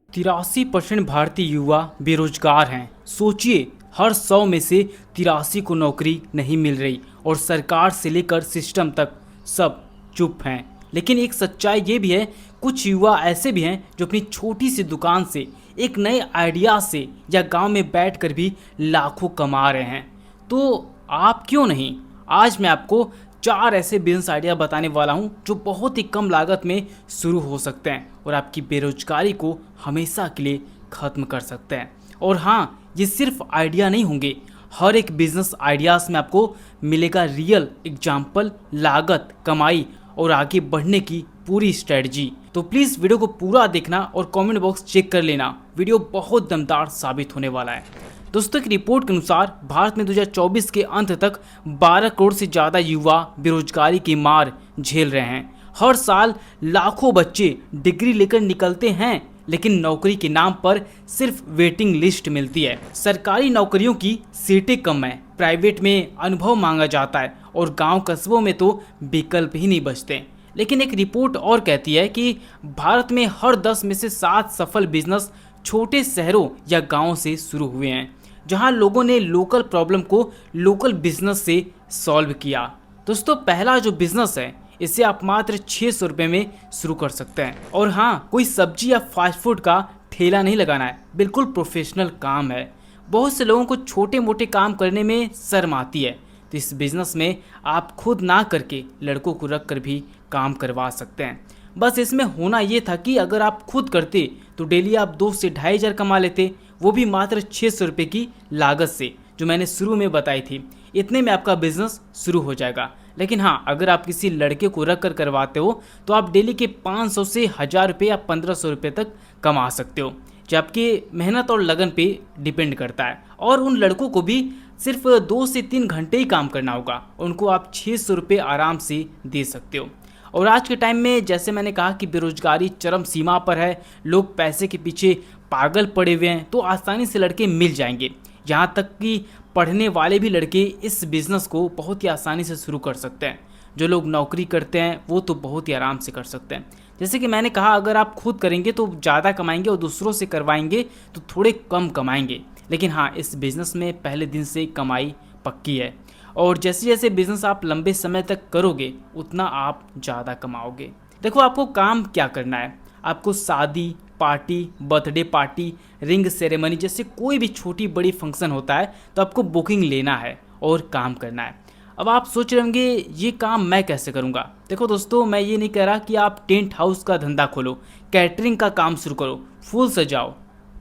83% भारतीय युवा बेरोजगार हैं। सोचिए, हर 100 में से 83 को नौकरी नहीं मिल रही और सरकार से लेकर सिस्टम तक सब चुप हैं। लेकिन एक सच्चाई ये भी है, कुछ युवा ऐसे भी हैं जो अपनी छोटी सी दुकान से, एक नए आइडिया से या गांव में बैठकर भी लाखों कमा रहे हैं। तो आप क्यों नहीं? आज मैं आपको 4 ऐसे बिजनेस आइडिया बताने वाला हूं जो बहुत ही कम लागत में शुरू हो सकते हैं और आपकी बेरोजगारी को हमेशा के लिए ख़त्म कर सकते हैं। और हाँ, ये सिर्फ आइडिया नहीं होंगे, हर एक बिजनेस आइडियाज़ में आपको मिलेगा रियल एग्जाम्पल, लागत, कमाई और आगे बढ़ने की पूरी स्ट्रेटजी। तो प्लीज़ वीडियो को पूरा देखना और कमेंट बॉक्स चेक कर लेना, वीडियो बहुत दमदार साबित होने वाला है। दोस्तों, की रिपोर्ट के अनुसार भारत में 2024 के अंत तक 12 करोड़ से ज़्यादा युवा बेरोजगारी की मार झेल रहे हैं। हर साल लाखों बच्चे डिग्री लेकर निकलते हैं, लेकिन नौकरी के नाम पर सिर्फ वेटिंग लिस्ट मिलती है। सरकारी नौकरियों की सीटें कम है, प्राइवेट में अनुभव मांगा जाता है और गांव कस्बों में तो विकल्प ही नहीं बचते। लेकिन एक रिपोर्ट और कहती है कि भारत में हर 10 में से 7 सफल बिजनेस छोटे शहरों या गांवों से शुरू हुए हैं, जहां लोगों ने लोकल प्रॉब्लम को लोकल बिजनेस से सॉल्व किया। दोस्तों, पहला जो बिजनेस है, इसे आप मात्र 600 रुपये में शुरू कर सकते हैं। और हाँ, कोई सब्जी या फास्ट फूड का ठेला नहीं लगाना है, बिल्कुल प्रोफेशनल काम है। बहुत से लोगों को छोटे मोटे काम करने में शर्म आती है, तो इस बिज़नेस में आप खुद ना करके लड़कों को रख कर भी काम करवा सकते हैं। बस इसमें होना ये था कि अगर आप खुद करते तो डेली आप 2 से 2,500 कमा लेते, वो भी मात्र 600 रुपये की लागत से, जो मैंने शुरू में बताई थी। इतने में आपका बिजनेस शुरू हो जाएगा। लेकिन हाँ, अगर आप किसी लड़के को रख कर करवाते हो तो आप डेली के 500 से 1,000 रुपये या 1,500 रुपये तक कमा सकते हो, जो आपकी मेहनत और लगन पे डिपेंड करता है। और उन लड़कों को भी सिर्फ 2 से 3 घंटे ही काम करना होगा, उनको आप 600 रुपये आराम से दे सकते हो। और आज के टाइम में, जैसे मैंने कहा कि बेरोजगारी चरम सीमा पर है, लोग पैसे के पीछे पागल पड़े हुए हैं, तो आसानी से लड़के मिल जाएंगे। यहाँ तक कि पढ़ने वाले भी लड़के इस बिज़नेस को बहुत ही आसानी से शुरू कर सकते हैं। जो लोग नौकरी करते हैं वो तो बहुत ही आराम से कर सकते हैं। जैसे कि मैंने कहा, अगर आप खुद करेंगे तो ज़्यादा कमाएंगे और दूसरों से करवाएंगे तो थोड़े कम कमाएंगे। लेकिन हाँ, इस बिज़नेस में पहले दिन से कमाई पक्की है और जैसे जैसे बिज़नेस आप लंबे समय तक करोगे उतना आप ज़्यादा कमाओगे। देखो, आपको काम क्या करना है, आपको शादी party, birthday party, ring ceremony जैसे कोई भी छोटी बड़ी फंक्शन होता है तो आपको बुकिंग लेना है और काम करना है। अब आप सोच रहे होंगे ये काम मैं कैसे करूँगा। देखो दोस्तों, मैं ये नहीं कह रहा कि आप टेंट हाउस का धंधा खोलो, कैटरिंग का काम शुरू करो, फूल सजाओ,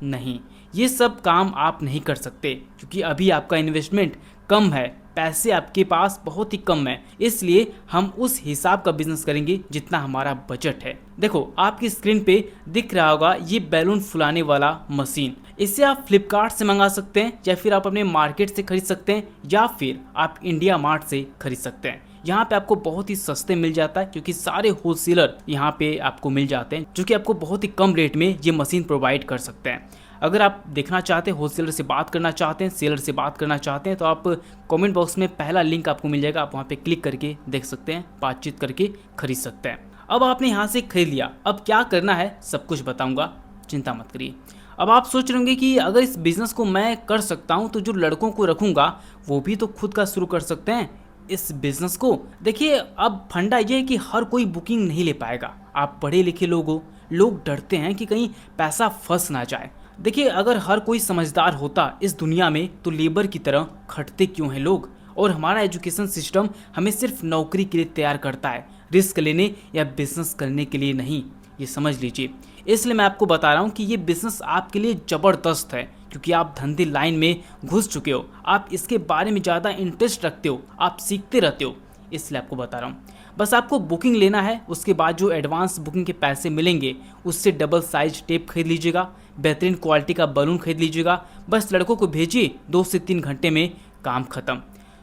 नहीं, ये सब काम आप नहीं कर सकते क्योंकि अभी आपका इन्वेस्टमेंट कम है, पैसे आपके पास बहुत ही कम है। इसलिए हम उस हिसाब का बिजनेस करेंगे जितना हमारा बजट है। देखो, आपकी स्क्रीन पे दिख रहा होगा ये बैलून फुलाने वाला मशीन। इसे आप फ्लिपकार्ट से मंगा सकते हैं या फिर आप अपने मार्केट से खरीद सकते हैं या फिर आप इंडिया मार्ट से खरीद सकते हैं। यहाँ पे आपको बहुत ही सस्ते मिल जाता है क्योंकि सारे होलसेलर यहाँ पे आपको मिल जाते हैं, जो कि आपको बहुत ही कम रेट में ये मशीन प्रोवाइड कर सकते हैं। अगर आप देखना चाहते हैं, होलसेलर से बात करना चाहते हैं, सेलर से बात करना चाहते हैं, तो आप कमेंट बॉक्स में पहला लिंक आपको मिल जाएगा, आप वहाँ पे क्लिक करके देख सकते हैं, बातचीत करके खरीद सकते हैं। अब आपने यहाँ से खरीद लिया, अब क्या करना है सब कुछ बताऊँगा, चिंता मत करिए। अब आप सोच रहे होंगे कि अगर इस बिज़नेस को मैं कर सकता हूँ तो जो लड़कों को रखूँगा वो भी तो खुद का शुरू कर सकते हैं इस बिज़नेस को। देखिए, अब फंडा ये है कि हर कोई बुकिंग नहीं ले पाएगा। आप पढ़े लिखे लोग हो, लोग डरते हैं कि कहीं पैसा फंस ना जाए। देखिए, अगर हर कोई समझदार होता इस दुनिया में तो लेबर की तरह खटते क्यों हैं लोग। और हमारा एजुकेशन सिस्टम हमें सिर्फ नौकरी के लिए तैयार करता है, रिस्क लेने या बिजनेस करने के लिए नहीं, ये समझ लीजिए। इसलिए मैं आपको बता रहा हूँ कि ये बिजनेस आपके लिए ज़बरदस्त है क्योंकि आप धंधे लाइन में घुस चुके हो, आप इसके बारे में ज़्यादा इंटरेस्ट रखते हो, आप सीखते रहते हो, इसलिए आपको बता रहा हूँ। बस आपको बुकिंग लेना है, उसके बाद जो एडवांस बुकिंग के पैसे मिलेंगे उससे डबल साइज टेप खरीद लीजिएगा, बेहतरीन क्वालिटी का बलून खरीद लीजिएगा। बस लड़कों को भेजिए, 2 से 3 घंटे में काम खत्म।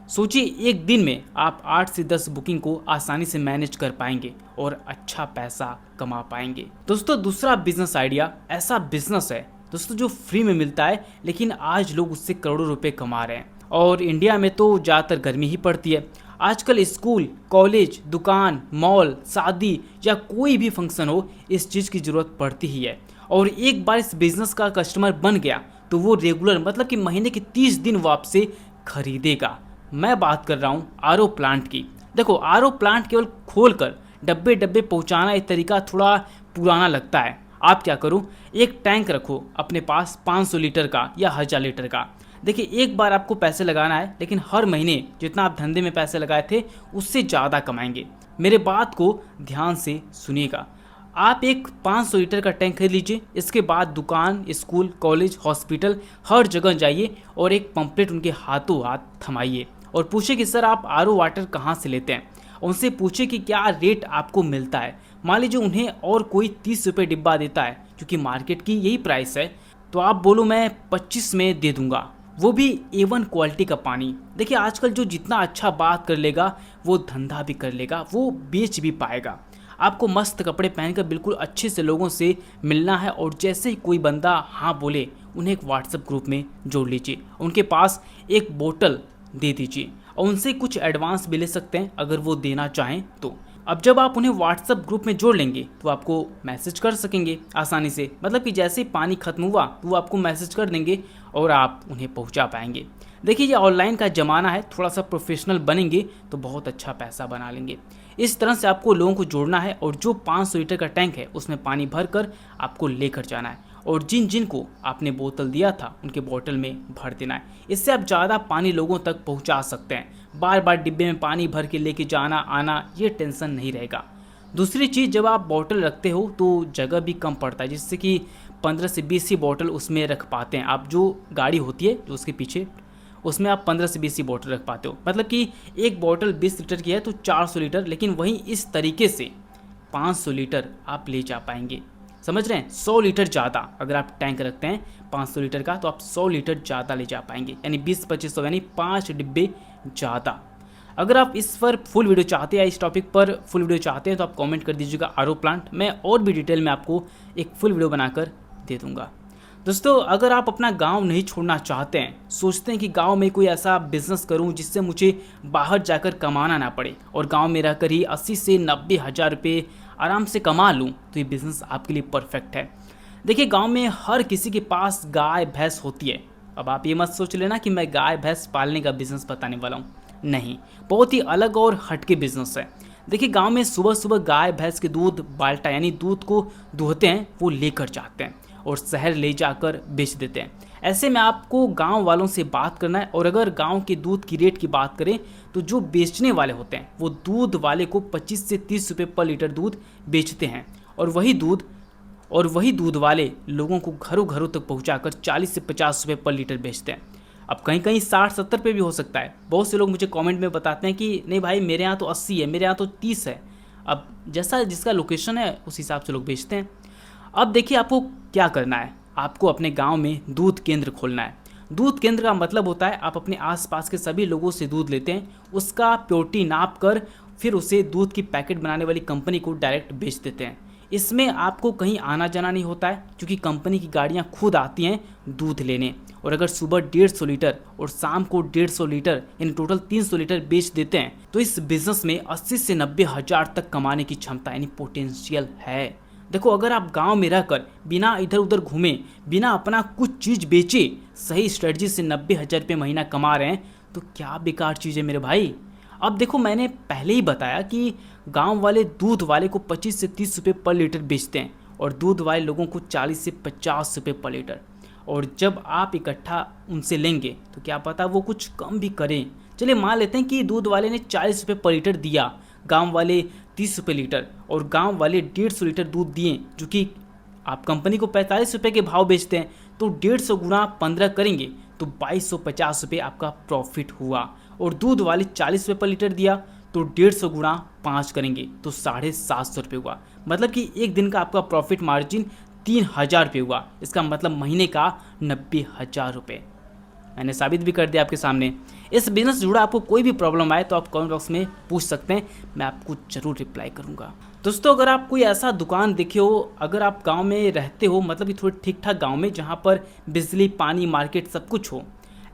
सोचिए, एक दिन में आप 8 से 10 बुकिंग को आसानी से मैनेज कर पाएंगे और अच्छा पैसा कमा पाएंगे। दोस्तों, दूसरा बिजनेस आइडिया ऐसा बिजनेस है दोस्तों जो फ्री में मिलता है, लेकिन आज लोग उससे करोड़ों रुपए कमा रहे हैं। और इंडिया में तो ज़्यादातर गर्मी ही पड़ती है। आजकल स्कूल, कॉलेज, दुकान, मॉल, शादी या कोई भी फंक्शन हो, इस चीज़ की ज़रूरत पड़ती ही है। और एक बार इस बिज़नेस का कस्टमर बन गया तो वो रेगुलर मतलब कि महीने के 30 दिन वो आपसे खरीदेगा। मैं बात कर रहा हूँ आरओ प्लांट की। देखो, आरओ प्लांट केवल खोल कर डब्बे डब्बे पहुँचाना एक तरीका थोड़ा पुराना लगता है। आप क्या करो, एक टैंक रखो अपने पास 500 लीटर का या 1000 लीटर का। देखिए, एक बार आपको पैसे लगाना है, लेकिन हर महीने जितना आप धंधे में पैसे लगाए थे उससे ज़्यादा कमाएंगे। मेरे बात को ध्यान से सुनिएगा। आप एक 500 लीटर का टैंक खरीद लीजिए। इसके बाद दुकान, स्कूल, कॉलेज, हॉस्पिटल हर जगह जाइए और एक पंपलेट उनके हाथों हाथ थमाइए और पूछिए कि सर, आप आरओ वाटर कहाँ से लेते हैं। उनसे पूछिए कि क्या रेट आपको मिलता है। मान लीजिए उन्हें और कोई 30 रुपये डिब्बा देता है, क्योंकि मार्केट की यही प्राइस है, तो आप बोलो मैं 25 में दे दूंगा, वो भी A1 क्वालिटी का पानी। देखिए, आजकल जो जितना अच्छा बात कर लेगा वो धंधा भी कर लेगा, वो बेच भी पाएगा। आपको मस्त कपड़े पहनकर बिल्कुल अच्छे से लोगों से मिलना है और जैसे ही कोई बंदा हाँ बोले, उन्हें एक व्हाट्सएप ग्रुप में जोड़ लीजिए, उनके पास एक बोतल दे दीजिए और उनसे कुछ एडवांस भी ले सकते हैं अगर वो देना चाहें तो। अब जब आप उन्हें व्हाट्सएप ग्रुप में जोड़ लेंगे तो आपको मैसेज कर सकेंगे आसानी से, मतलब कि जैसे ही पानी खत्म हुआ तो वो आपको मैसेज कर देंगे और आप उन्हें पहुंचा पाएंगे। देखिए, ये ऑनलाइन का ज़माना है, थोड़ा सा प्रोफेशनल बनेंगे तो बहुत अच्छा पैसा बना लेंगे। इस तरह से आपको लोगों को जोड़ना है और जो 500 लीटर का टैंक है उसमें पानी भर कर आपको लेकर जाना है और जिन जिन को आपने बोतल दिया था उनके बोतल में भर देना है। इससे आप ज़्यादा पानी लोगों तक पहुंचा सकते हैं। बार बार डिब्बे में पानी भर के लेके जाना आना, ये टेंशन नहीं रहेगा। दूसरी चीज़, जब आप बोतल रखते हो तो जगह भी कम पड़ता है, जिससे कि 15 से 20 ही बोतल उसमें रख पाते हैं आप। जो गाड़ी होती है जो उसके पीछे, उसमें आप 15 से 20 ही बोतल रख पाते हो। मतलब कि एक बोतल 20 लीटर की है तो 400 लीटर, लेकिन वहीं इस तरीके से 500 लीटर आप ले जा पाएंगे। समझ रहे हैं? 100 लीटर ज़्यादा अगर आप टैंक रखते हैं 500 लीटर का, तो आप 100 लीटर ज़्यादा ले जा पाएंगे, यानी 20-2500 यानी 5 डिब्बे ज़्यादा। अगर आप इस पर फुल वीडियो चाहते हैं, इस टॉपिक पर फुल वीडियो चाहते हैं, तो आप कमेंट कर दीजिएगा आरओ प्लांट। मैं और भी डिटेल में आपको एक फुल वीडियो बनाकर दे दूंगा। दोस्तों, अगर आप अपना गांव नहीं छोड़ना चाहते हैं, सोचते हैं कि गांव में कोई ऐसा बिजनेस करूं जिससे मुझे बाहर जाकर कमाना ना पड़े और गांव में रहकर ही 80 से 90 हज़ार रुपये आराम से कमा लूं, तो ये बिज़नेस आपके लिए परफेक्ट है। देखिए, गांव में हर किसी के पास गाय भैंस होती है। अब आप ये मत सोच लेना कि मैं गाय भैंस पालने का बिज़नेस बताने वाला हूँ, नहीं, बहुत ही अलग और हटके बिज़नेस है। देखिए, गांव में सुबह सुबह गाय भैंस के दूध बाल्टा यानी दूध को दूहते हैं, वो लेकर जाते हैं और शहर ले जाकर बेच देते हैं। ऐसे में आपको गांव वालों से बात करना है। और अगर गांव के दूध की रेट की बात करें तो जो बेचने वाले होते हैं वो दूध वाले को 25 से 30 रुपये पर लीटर दूध बेचते हैं और वही दूध वाले लोगों को घरों घरों तक पहुंचाकर 40 से 50 रुपये पर लीटर बेचते हैं। अब कहीं कहीं 60-70 पे भी हो सकता है। बहुत से लोग मुझे कमेंट में बताते हैं कि नहीं भाई, मेरे यहाँ तो 80 है, मेरे यहाँ तो 30 है। अब जैसा जिसका लोकेशन है उस हिसाब से लोग बेचते हैं। अब देखिए, आपको क्या करना है, आपको अपने गांव में दूध केंद्र खोलना है। दूध केंद्र का मतलब होता है आप अपने आसपास के सभी लोगों से दूध लेते हैं, उसका प्योरिटी नाप कर फिर उसे दूध की पैकेट बनाने वाली कंपनी को डायरेक्ट बेच देते हैं। इसमें आपको कहीं आना जाना नहीं होता है, क्योंकि कंपनी की गाड़ियां खुद आती हैं दूध लेने। और अगर सुबह 150 लीटर और शाम को 150 लीटर यानी टोटल 300 लीटर बेच देते हैं, तो इस बिजनेस में 80 से 90 हज़ार तक कमाने की क्षमता यानी पोटेंशियल है। देखो, अगर आप गांव में रहकर बिना इधर उधर घूमे, बिना अपना कुछ चीज़ बेचे, सही स्ट्रेटजी से 90 हज़ार रुपये महीना कमा रहे हैं, तो क्या बेकार चीज़ है मेरे भाई। अब देखो, मैंने पहले ही बताया कि गांव वाले दूध वाले को 25 से 30 रुपये पर लीटर बेचते हैं और दूध वाले लोगों को 40 से 50 रुपये पर लीटर। और जब आप इकट्ठा उनसे लेंगे तो क्या पता वो कुछ कम भी करें। चलिए मान लेते हैं कि दूध वाले ने 40 रुपये पर लीटर दिया, गांव वाले 30 रुपये लीटर और गांव वाले 150 लीटर दूध दिए, जो कि आप कंपनी को 45 रुपये के भाव बेचते हैं, तो 150 गुणा 15 करेंगे तो 2250 रुपये आपका प्रॉफिट हुआ। और दूध वाले 40 रुपये पर लीटर दिया तो 150 गुणा 5 करेंगे तो 750 रुपये हुआ। मतलब कि एक दिन का आपका प्रॉफिट मार्जिन 3000 रुपये हुआ। इसका मतलब महीने का 90,000 रुपये। मैंने साबित भी कर दिया आपके सामने। इस बिजनेस से जुड़ा आपको कोई भी प्रॉब्लम आए तो आप कमेंट बॉक्स में पूछ सकते हैं, मैं आपको ज़रूर रिप्लाई करूंगा। दोस्तों, अगर आप कोई ऐसा दुकान देखे हो, अगर आप गांव में रहते हो, मतलब कि थोड़े ठीक ठाक गांव में जहां पर बिजली, पानी, मार्केट सब कुछ हो,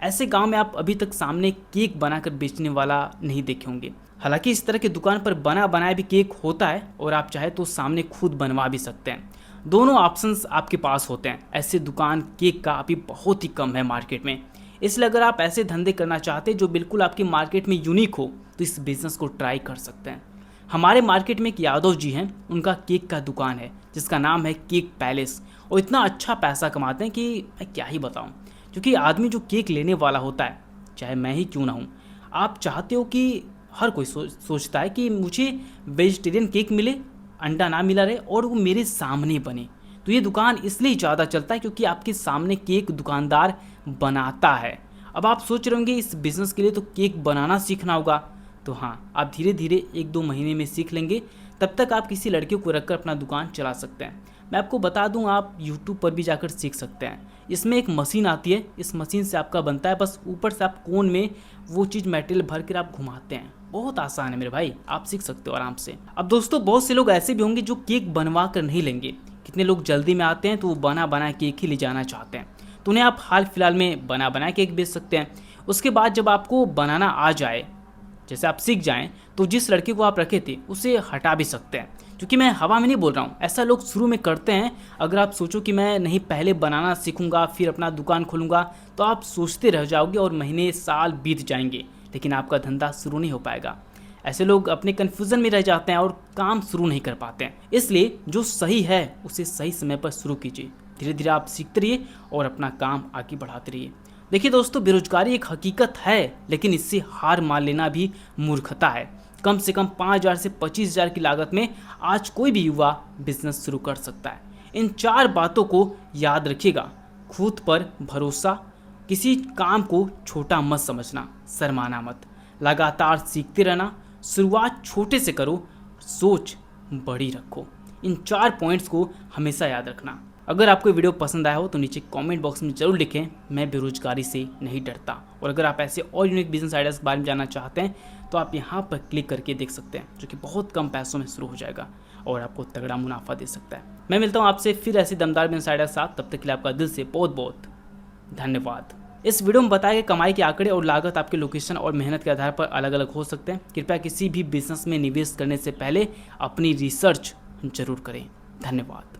ऐसे गांव में आप अभी तक सामने केक बनाकर बेचने वाला नहीं देखे होंगे। हालांकि इस तरह की दुकान पर बना बनाया भी केक होता है और आप चाहे तो सामने खुद बनवा भी सकते हैं। दोनों ऑप्शंस आपके पास होते हैं। ऐसे दुकान केक का अभी बहुत ही कम है मार्केट में। इसलिए अगर आप ऐसे धंधे करना चाहते हैं जो बिल्कुल आपकी मार्केट में यूनिक हो तो इस बिज़नेस को ट्राई कर सकते हैं। हमारे मार्केट में एक यादव जी हैं, उनका केक का दुकान है जिसका नाम है केक पैलेस, और इतना अच्छा पैसा कमाते हैं कि मैं क्या ही बताऊं। क्योंकि आदमी जो केक लेने वाला होता है, चाहे मैं ही क्यों ना हूं, आप चाहते हो कि हर कोई सोचता है कि मुझे वेजिटेरियन केक मिले, अंडा ना मिला रहे और वो मेरे सामने बने। तो ये दुकान इसलिए ज़्यादा चलता है क्योंकि आपके सामने केक दुकानदार बनाता है। अब आप सोच रहे होंगे इस बिज़नेस के लिए तो केक बनाना सीखना होगा। तो हाँ, आप धीरे धीरे 1-2 महीने में सीख लेंगे। तब तक आप किसी लड़के को रखकर अपना दुकान चला सकते हैं। मैं आपको बता दूं, आप YouTube पर भी जाकर सीख सकते हैं। इसमें एक मशीन आती है, इस मशीन से आपका बनता है, बस ऊपर से आप कोन में वो चीज़ मटेरियल भर कर आप घुमाते हैं। बहुत आसान है मेरे भाई, आप सीख सकते हो आराम से। अब दोस्तों, बहुत से लोग ऐसे भी होंगे जो केक बनवा कर नहीं लेंगे। कितने लोग जल्दी में आते हैं तो वो बना बना केक ही ले जाना चाहते हैं। तो उन्हें आप हाल फिलहाल में बना बना केक बेच सकते हैं। उसके बाद जब आपको बनाना आ जाए, जैसे आप सीख जाएं, तो जिस लड़के को आप रखे थे उसे हटा भी सकते हैं। क्योंकि मैं हवा में नहीं बोल रहा हूँ, ऐसा लोग शुरू में करते हैं। अगर आप सोचो कि मैं नहीं पहले बनाना सीखूंगा फिर अपना दुकान खोलूंगा, तो आप सोचते रह जाओगे और महीने साल बीत जाएंगे, लेकिन आपका धंधा शुरू नहीं हो पाएगा। ऐसे लोग अपने कन्फ्यूज़न में रह जाते हैं और काम शुरू नहीं कर पाते हैं। इसलिए जो सही है उसे सही समय पर शुरू कीजिए। धीरे धीरे आप सीखते रहिए और अपना काम आगे बढ़ाते रहिए। देखिए दोस्तों, बेरोजगारी एक हकीकत है, लेकिन इससे हार मान लेना भी मूर्खता है। कम से कम 5,000 से 25,000 की लागत में आज कोई भी युवा बिजनेस शुरू कर सकता है। इन 4 बातों को याद रखिएगा। खुद पर भरोसा, किसी काम को छोटा मत समझना, शर्माना मत, लगातार सीखते रहना, शुरुआत छोटे से करो, सोच बड़ी रखो। इन 4 पॉइंट्स को हमेशा याद रखना। अगर आपको वीडियो पसंद आया हो तो नीचे कमेंट बॉक्स में जरूर लिखें, मैं बेरोजगारी से नहीं डरता। और अगर आप ऐसे और यूनिक बिजनेस आइडियाज़ के बारे में जानना चाहते हैं तो आप यहाँ पर क्लिक करके देख सकते हैं, जो कि बहुत कम पैसों में शुरू हो जाएगा और आपको तगड़ा मुनाफा दे सकता है। मैं मिलता हूँ आपसे फिर ऐसे दमदार बिजनेस आइडिया के साथ। तब तक के लिए आपका दिल से बहुत बहुत धन्यवाद। इस वीडियो में बताए गए कमाई के आंकड़े और लागत आपके लोकेशन और मेहनत के आधार पर अलग अलग हो सकते हैं। कृपया किसी भी बिजनेस में निवेश करने से पहले अपनी रिसर्च जरूर करें। धन्यवाद।